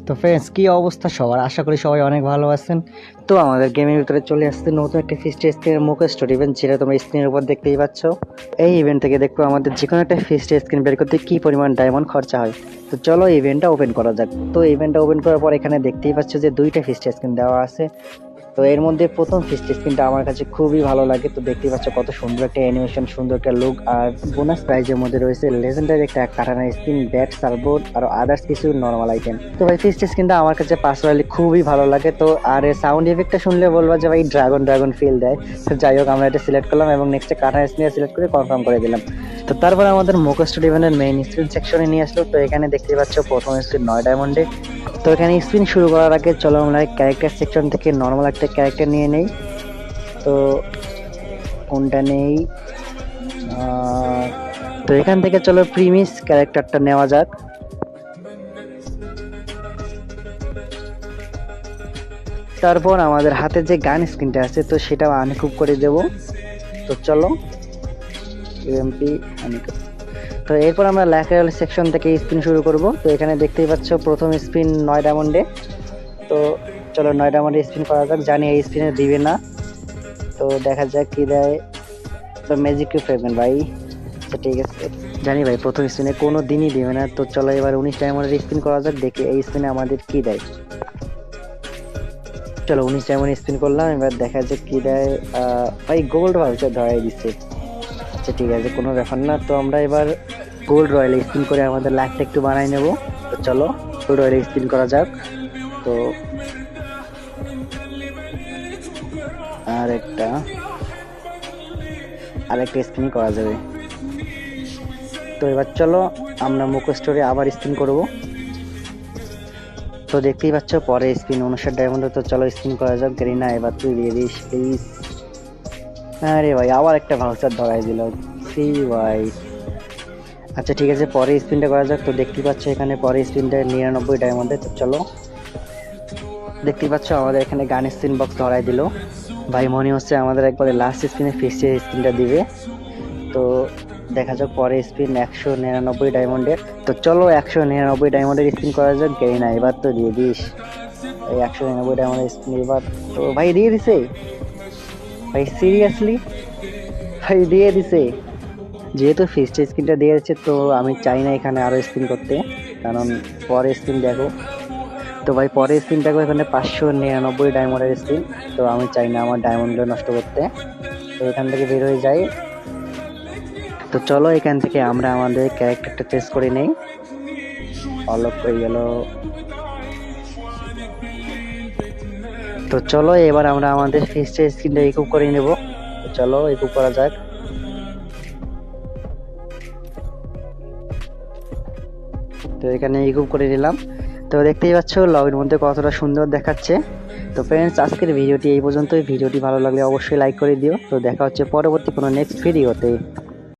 তো ফ্রেন্ডস, কি অবস্থা সবার? আশা করি সবাই অনেক ভালো আছেন। তো আমাদের গেমের ভিতরে চলে আসছে নতুন একটা ফিস্ট স্ক্রিনের মুখ স্টোরি ইভেন্ট, যেটা তোমরা স্ক্রিনের উপর দেখতেই পাচ্ছ। এই ইভেন্ট থেকে দেখো আমাদের যে কোনো একটা ফিস্ট স্ক্রিন বের করতে কি পরিমাণ ডায়মন্ড খরচা হয়। তো চলো ইভেন্টটা ওপেন করা যাক। তো ইভেন্টটা ওপেন করার পর এখানে দেখতেই পাচ্ছ যে দুইটা ফিস্ট স্ক্রিন দেওয়া আছে। তো এর মধ্যে প্রথম ফিস্ট স্ক্রিনটা আমার কাছে খুবই ভালো লাগে। তো দেখতেই পাচ্ছ কত সুন্দর একটা অ্যানিমেশন, সুন্দর একটা লুক, আর বোনাস প্রাইজের মধ্যে রয়েছে লেজেন্ডারি একটা কাটানা স্কিন, ব্যাট, সার্বোর্ড আর আদার্স কিছু নরমাল আইটেম। তো ভাই ফিস্ট স্ক্রিনটা আমার কাছে পার্সোনালি খুবই ভালো লাগে। তো আর এর সাউন্ড ইফেক্টটা শুনলে বলবো যে ভাই ড্রাগন ড্রাগন ফিল দেয়। তো যাই হোক, আমরা এটা সিলেক্ট করলাম এবং নেক্সটে কাটানা স্ক্রিন সিলেক্ট করে কনফার্ম করে দিলাম। তো তারপর আমাদের মোকো স্টুডিও ইভেন্টের মেইন স্ক্রিন সেকশনে নিয়ে আসলো। তো এখানে দেখতে পাচ্ছ প্রথম স্ক্রিন 9 ডায়মন্ডে। তো এখানে স্ক্রিন শুরু করার আগে চলো আমরা ক্যারেক্টার সেকশন থেকে নর্মাল একটা ক্যারেক্টার নিয়ে নেই। তো কোনটা নেই? তো এখান থেকে চলো প্রিমিস ক্যারেক্টারটা নেওয়া যাক। তারপর আমাদের হাতে যে গান স্ক্রিনটা আছে তো সেটাও আনকুপ করে দেব। তো চলো ইউএমপি আনকুপ। তো এরপর আমরা ল্যাটারাল সেকশন থেকে স্পিন শুরু করব। তো এখানে দেখতেই পাচ্ছ প্রথম স্পিন 9 ডায়মন্ডে। তো চলো 9 ডায়মন্ডে স্পিন করা যাক। জানি এই স্পিনে দিবে না, তো দেখা যাক কি দেয়। তো ম্যাজিক ফ্রেগমেন্ট ভাই, আচ্ছা ঠিক আছে, জানি ভাই প্রথম স্পিনে কোনো দিনই দিবে না। তো চলো এবার 19 ডায়মন্ডের স্পিন করা যাক, দেখি এই স্পিনে আমাদের কি দেয়। চলো 19 ডায়মন্ড স্পিন করলাম, এবার দেখা যাক কি দেয়। ভাই গোল্ড ভাউচার ধরাই দিচ্ছে। আচ্ছা ঠিক আছে, কোনো ব্যাপার না। তো আমরা এবার গোল্ড রয়্যাল স্পিন করে আমাদের লাইফটা একটু বানাই নেব। তো চলো গোল্ড রয়্যাল স্পিন করা যাক। তো আরেকটা স্পিন করা যাবে। তো এবার চলো আমরা মুখো স্টোরে আবার স্পিন করব। তো দেখতেই পাচ্ছ পরে স্পিন 59 ডায়মন্ড। তো চলো স্পিন করা যাক। গেরিনা এবার তুই দিয়ে দিস প্লিজ। আরে ভাই আবার একটা ভাউচার ধরাই দিল। সি ভাই, আচ্ছা ঠিক আছে, পরে স্পিনটা করা যাক। তো দেখতেই পাচ্ছ এখানে পরে স্পিনটা 99 ডায়মন্ডে। তো চলো দেখতেই পাচ্ছ আমাদের এখানে গান স্পিন বক্স ধরাই দিল। ভাই মনে হচ্ছে আমাদের একবারে লাস্ট স্পিনে ফিক্সড স্পিনটা দিবে। তো দেখা যাক পরে স্পিন 199 ডায়মন্ডের। তো চলো 199 ডায়মন্ডের স্পিন করা যাক। গেরিনা এবার তো দিয়ে দিস। এই 199 ডায়মন্ডের স্পিন এবার। তো ভাই দিয়ে দিছে ভাই, সিরিয়াসলি ভাই দিয়ে দিছে। যেহেতু ফিক্সড স্পিনটা দিয়ে দিচ্ছে তো আমি চাই না এখানে আরো স্পিন করতে, কারণ পরে স্পিন দেখো। তো ভাই পরে স্পিন দেখো এখানে 599 ডায়মন্ডের স্পিন। তো আমি চাই না আমার ডায়মন্ডগুলো নষ্ট করতে। তো এখান থেকে বের হয়ে যাই। তো চলো এখান থেকে আমরা আমাদের ক্যারেক্টারটা চেঞ্জ করে নেই। অলক হয়ে গেল। তো চলো এবার আমরা আমাদের ফেসটা স্ক্রিনটা ইকুপ করে নেব। তো চলো ইকুপ করা যাক। তো এখানে ইকুপ করে নিলাম। তো দেখতেই পাচ্ছ লগের মধ্যে কতটা সুন্দর দেখাচ্ছে। তো ফ্রেন্ডস, আজকের ভিডিওটি এই পর্যন্তই। ভিডিওটি ভালো লাগলে অবশ্যই লাইক করে দিও। তো দেখা হচ্ছে পরবর্তী কোনো নেক্সট ভিডিওতে।